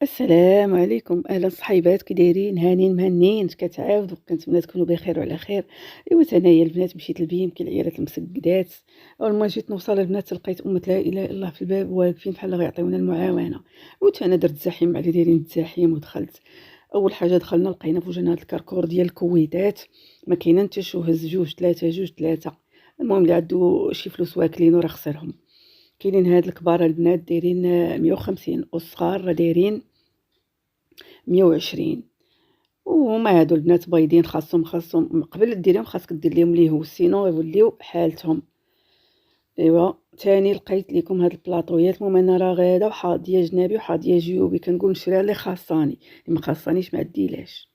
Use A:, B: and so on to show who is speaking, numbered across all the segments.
A: السلام عليكم، أهلا صحيبات كي دايرين؟ هانيين مهنيين، اش كتعاودوا؟ كنتمنى تكونوا بخير وعلى خير. ايوا تنايا البنات مشيت للبيم كي العيالات المسقدات. اول ما جيت نوصل البنات لقيت أمة لا اله الا الله في الباب واقفين بحال غيعطيونا المعاونه. وتا انا درت زحيم على دايرين الزحيم ودخلت. اول حاجه دخلنا لقينا في وجهنا هاد الكركور ديال الكويتات. ما كاينه حتى شو، هز جوج ثلاثه جوج ثلاثه. المهم اللي عنده شي فلوس واكلين راه خسرهم. كاينين هاد الكبار البنات دايرين 150، والصغار راه دايرين 120. وهما هادو البنات بايضين، خاصهم قبل ديريهم خاصك دير ليهم ليهو، سينو يوليو حالتهم. ايوا تاني لقيت لكم هاد البلاطويات. المهم انا راه غاده وحاضيه جنابي وحاضيه جيوبي، كنقول نشريها اللي خاصاني، اللي ما خاصانيش ما عديلاش.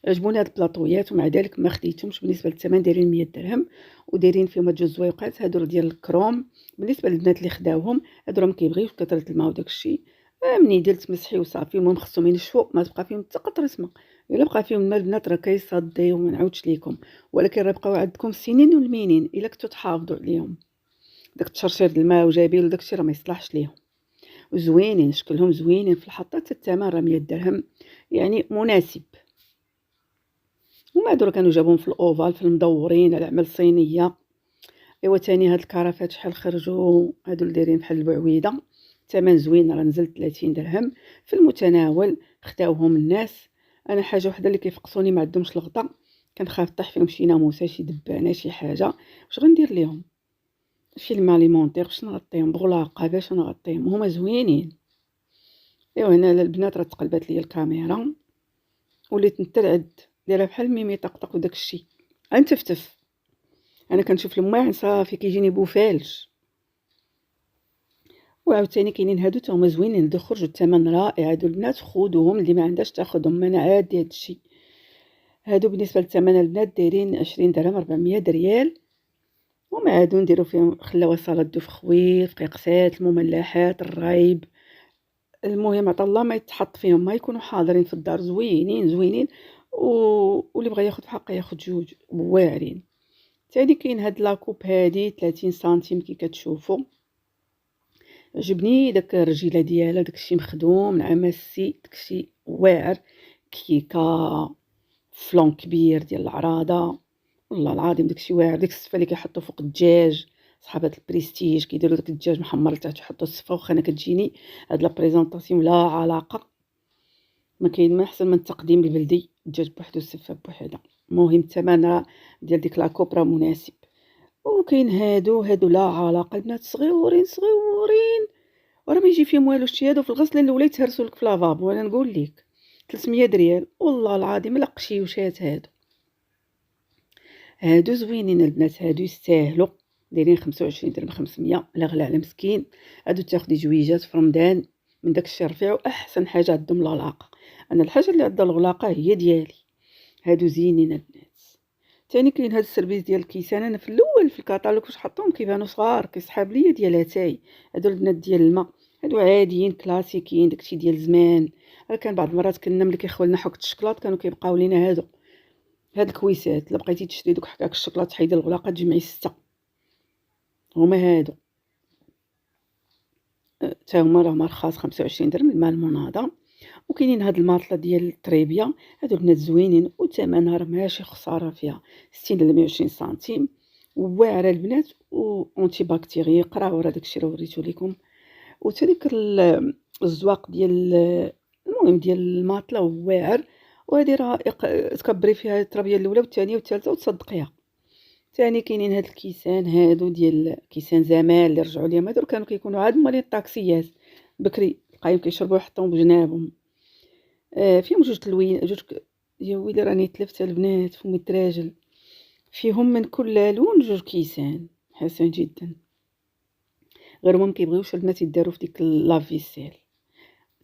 A: عجبوني هاد البلاطويات ومع ذلك ما خديتهمش. بالنسبه للثمن دايرين 100 درهم، ودايرين فيهم هاد جوج زويقات هادو ديال الكروم. بالنسبه للبنات اللي خداوهم هادو راه ما كيبغيوش كثره الماء وداك الشيء. مني درت مسحي وصافي. المهم خصهم ينشفوا، ما تبقى فيهم حتى قطره الماء. الا بقى فيهم الماء البنات راه كيصديو، وما نعاودش ليكم. ولكن راه بقاو عندكم السنين والمنين الا كنتو تحافظوا عليهم. داك التشرشير د الماء وجايبين وداك الشيء راه ما يصلحش ليهم. وزوينين، شكلهم زوينين في الحطه، حتى الثمن راه 100 درهم، يعني مناسب. هما هادو راه كانوا جابوهم في الاوفال في المدورين على عمل صينيه. ايوا تاني هاد الكرافات شحال خرجوا، هادو اللي دايرين بحال البعويده. الثمن زوين، راه نزل 30 درهم في المتناول. خداوهم الناس. انا حاجه وحده اللي كيفقسوني ما عندهمش الغطا، كنخاف طيح فيهم شي ناموسه شي دبانه شي حاجه. واش غندير ليهم؟ شي الماليمونطير باش نغطيهم بغلاقه باش نغطيهم، هما زوينين. ايوا هنا البنات راه تقلبات ليا الكاميرا، وليت نترعد، دايره بحال ميمي طقطق وداك الشيء. انتفتف. انا كنشوف الماعن صافي كيجيني بوفالج. وعاوتاني كاينين هادو تا هما زوينين، هادو خرجوا الثمن رائع. هادو البنات خذوهم، اللي ما عندهاش تاخذهم، انا عادي هادشي. هادو بالنسبه للثمن البنات دايرين 20 درهم، 400 ريال. وما هادو نديرو فيهم خلاوه صالات دو فخوي، فقيقسات، المملحات، الرايب. المهم عطا الله ما يتحط فيهم، ما يكونوا حاضرين في الدار. زوينين زوينين. و... واللي بغى ياخذ بحقه ياخذ جوج واعرين. تاني كاين هاد لاكوب هادي 30 سنتيم كي كتشوفوا. عجبني داك الرجيله ديالها، داكشي مخدوم مع ماسي، داكشي واعر. كيكه فلون كبير ديال العراضه. والله العظيم داكشي واعر. ديك الصفه اللي كيحطوا فوق الدجاج، صحابات البريستيج كيديروا داك الدجاج محمر لتحت يحطوا الصفه. واخا انا كتجيني هاد لا بريزونطاسيون لا علاقه. ما كاين ما احسن من التقديم البلدي، الدجاج بوحدو الصفه بوحدها. المهم الثمن راه ديال ديك لاكوب راه مناسب. وكاين هادو لا علاقه، البنات صغيورين صغيورين، وراه ما يجي فيهم والو. شتي هادو في الغسله الاولى يتهرسوا لك في لافابو، وانا نقول لك 300 ريال والله العظيم. لا قشيوشات هادو. هادو زوينين البنات، هادو يستاهلوا. دايرين 25 درهم 500، لا غلا على مسكين. هادو تاخدي جويجات في رمضان من داك الشي رفيع. واحسن حاجه عندهم الغلاقه. انا الحاجه اللي عندها الغلاقه هي ديالي. هادو زينين البنات. تاني كاين هاد السربيز ديال الكيسان. انا في الاول في الكاتالوج واش حطوهم كيبانوا صغار، كيسحاب ليا ديال اتاي. هادو البنات ديال الماء، هادو عاديين كلاسيكيين، داكشي ديال زمان. راه كان بعض المرات كنا ملي كيخولنا حكة الشكلاط كانوا كيبقاو لينا هادو. هاد الكويسات الا بقيتي تشري دوك حكاك الشكلاط تحيدي الغلاقه تجمعي 6. هما هادو تا هما راهم رخاص 25 درهم الماء المناضه. وكاينين هاد الماطله ديال الطريبيه، هادو البنات زوينين وثمنها راه ماشي خساره فيها. 60 ل 120 سنتيم. واعره البنات وانتي باكتيري. قراو راه داكشي راه وريتو لكم. وتا ديك الزواق ديال المهم ديال الماطله واعر. وهادي راه تكبري فيها الترابيه الاولى والثانيه والثالثه وتصدقيها. ثاني كاينين هاد الكيسان هادو ديال كيسان زمان اللي رجعوا ليهم. هادو كانوا كيكونوا عاد مالين الطاكسيات بكري، بقاو كيشربوا يحطوهم بجنابهم. فيهم جوج تلوين جوج يا ويلي راني تلفت البنات فمي الدراجل. فيهم من كل لون جوج كيسان حسن جدا. غير هما مكيبغيوش البنات يداروا في ديك لافيسيل.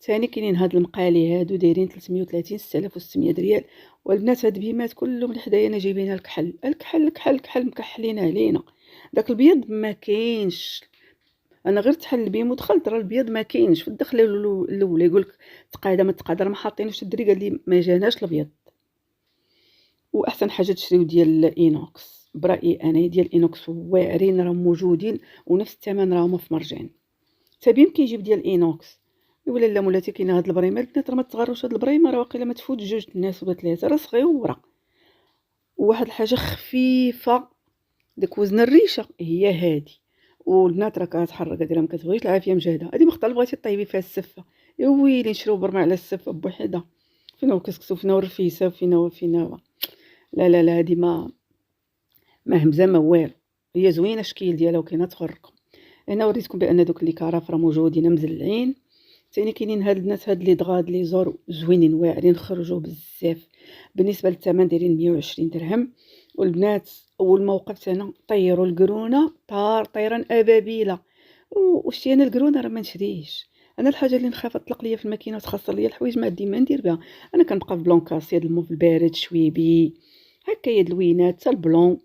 A: ثاني كاينين هاد المقالي هادو دايرين 330، 6600 ريال. والبنات هاد بيمات كلهم لحدايا انا جايبينها الكحل الكحل الكحل الكحل مكحلين علينا. داك البيض ما كاينش. انا غير تحل البيم ودخلت راه البيض ما كاينش في الدخله الاولى. يقولك تقاده ما تقاده ما حاطينوش. الدري قال لي ما جاناش البيض. واحسن حاجه تشريو ديال الانوكس برايي انا. ديال الانوكس واعرين راهم موجودين ونفس الثمن راهم في مرجان. تبيم كيجيب ديال الانوكس ولا لا مولاتي كاينه هاد البريمه البنات راه ما تغروش، هاد البريمه راه واقيلا ما تفوت جوج الناس ولا ثلاثه، راه صغيوره وواحد الحاجه خفيفه، داك وزن الريشه هي هادي. والبنات راه كتحرك هادي راه ما كتبغيش العافيه مجهده، هادي مختار بغيتي طيبي فيها السفه، يا ويلي نشريو برمه على السفه بوحدها، فين هو الكسكسو، فين هو الرفيسه، فين هو لا لا لا، هادي ما همزه ما والو، هي زوينه الشكل ديالها وكاينه تفرق. هنا وريتكم بان دوك لي كراف راه موجودين مزلعين. ثاني كاينين هاد البنات هاد لي دغاد لي زور زوينين واعرين، خرجوا بزاف. بالنسبه للثمن دايرين 120 درهم. والبنات اول ما وقفت انا طيروا القرونه طيران ابابيله، وشتي انا القرونه راه ما نشريش. انا الحاجه اللي نخاف تطلق ليا في الماكينه وتخسر ليا الحوايج ما عندي ما ندير بها. انا كنبقى في بلونكاسي هاد الموف البارد شويبي هكا، يا اللوينات حتى البلون.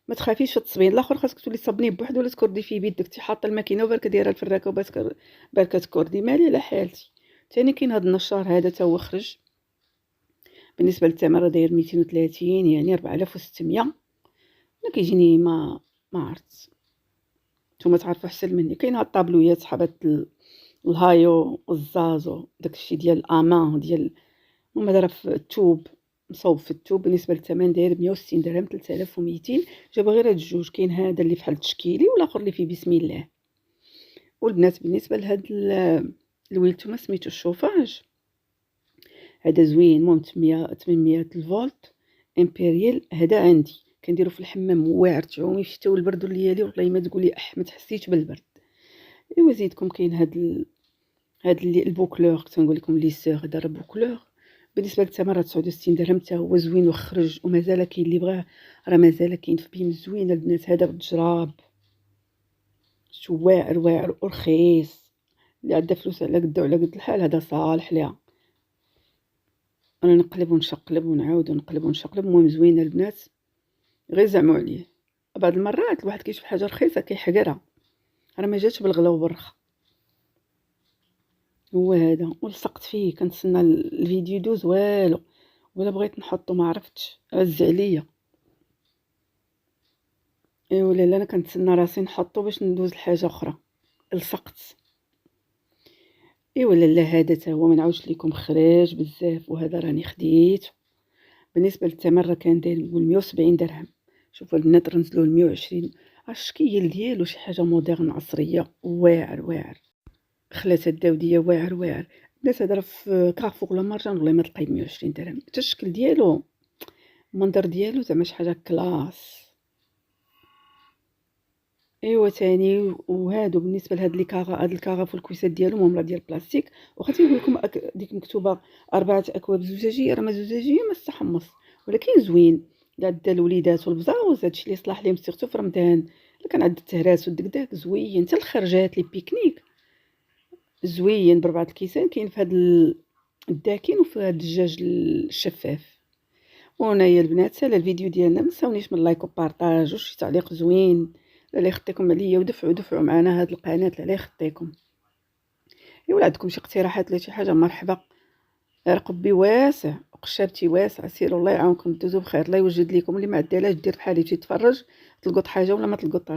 A: ما تخافيش في التصبين الاخر، خاصك تولي تصبنيه بوحدو ولا تكردي فيه بيدك، تي حاطه الماكينه وبالك دايره الفراكه وبالك تكردي، مالي على حالتي. ثاني كاين هاد النشار هذا تا هو خرج. بالنسبه للثمن راه داير 230 يعني 4600. انا كيجيني ما عرفت، نتوما تعرفوا احسن مني. كاين هاد الطابلويات حبات الهايو والزازو داكشي ديال الامان ديال هما دايره في التوب، مصوب في التوب. بالنسبه للثمن داير 160 درهم 3200. جابوا غير هاد الجوج، كاين هذا اللي فحال التشكيلي والاخر اللي فيه بسم الله. والبنات بالنسبه لهاد الويلتوما سميتو الشوفاج، هذا زوين، المهم 800 الفولت امبيريال. هذا عندي كنديرو في الحمام واعر، تعومي في الشتا والبرد الليالي والله ما تقولي ما تحسيش بالبرد. ايوا زيدكم كاين هاد اللي البوكلور، كنت نقول لكم لي سور، هذا راه بوكلور. بالنسبه للثمن راه 69 درهم، حتى هو زوين وخرج ومازال كاين اللي بغاه، راه مازال كاين في بيم زوينه البنات. هذا بالجراب شو واعر واعر ورخيص، اللي عندها فلوس على قد وعلى قد الحال هذا صالح ليها. انا نقلب ونشقلب ونعاود ونقلب ونشقلب، المهم زوينه البنات، غير زعموا عليه. بعض المرات الواحد كيشوف حاجه رخيصه كيحقرها، راه ما جاتش بالغلا وبالرخا. هو هذا ولصقت فيه، كنتسنى الفيديو يدوز والو، ولا بغيت نحطو ما عرفتش، عز عليا. ايوا لا انا كنتسنى راسي نحطو باش ندوز لحاجه اخرى، لصقت. ايوا لا هذا تا هو ما نعاودش لكم، خراج بزاف. وهذا راني خديته. بالنسبه للثمن راه كان داير نقول 170 درهم. شوفوا البنات رنزلوه ل 120. الشكل ديالو شي حاجه موديرن عصريه، واعر واعر. خلات الداوديه واعر واعر. الناس هذا راه في كارفور ولا مارجان والله ما تلقاي 120 درهم. حتى الشكل ديالو، المنظر ديالو زعما شي حاجه كلاس. ايوا تاني. وهادو بالنسبه لهاد لي كاغا، هاد الكاغاف والكويسات ديالهم هما ديال البلاستيك. وخا تيقول لكم ديك مكتوبه 4 أكواب زجاجيه، راه ما زجاجيه ما استحمص، ولكن زوين لعند الوليدات والبزاوز. هادشي اللي يصلح ليهم سيرتو في رمضان، الا كان عند التهراس والدكداك زوين. حتى الخرجات لي بيكنيك زوين ب4 الكيسان، كاين في هاد الداكن وفي هاد الدجاج الشفاف. وهنايا البنات سالا الفيديو ديالنا، منساونيش من لايك وبارطاج وشي تعليق زوين. لا يخطيكم عليا، ودفعوا معنا هاد القناه، لا يخطيكم. ايوا عندكم شي اقتراحات ولا شي حاجه مرحبا. رقبي واسع وقشابتي واسعه، سيروا الله يعاونكم، دوزوا بخير، الله يوجد لكم. اللي ما عدالاش دير بحالي تجي تفرج، تلقط حاجه ولا ما تلقط.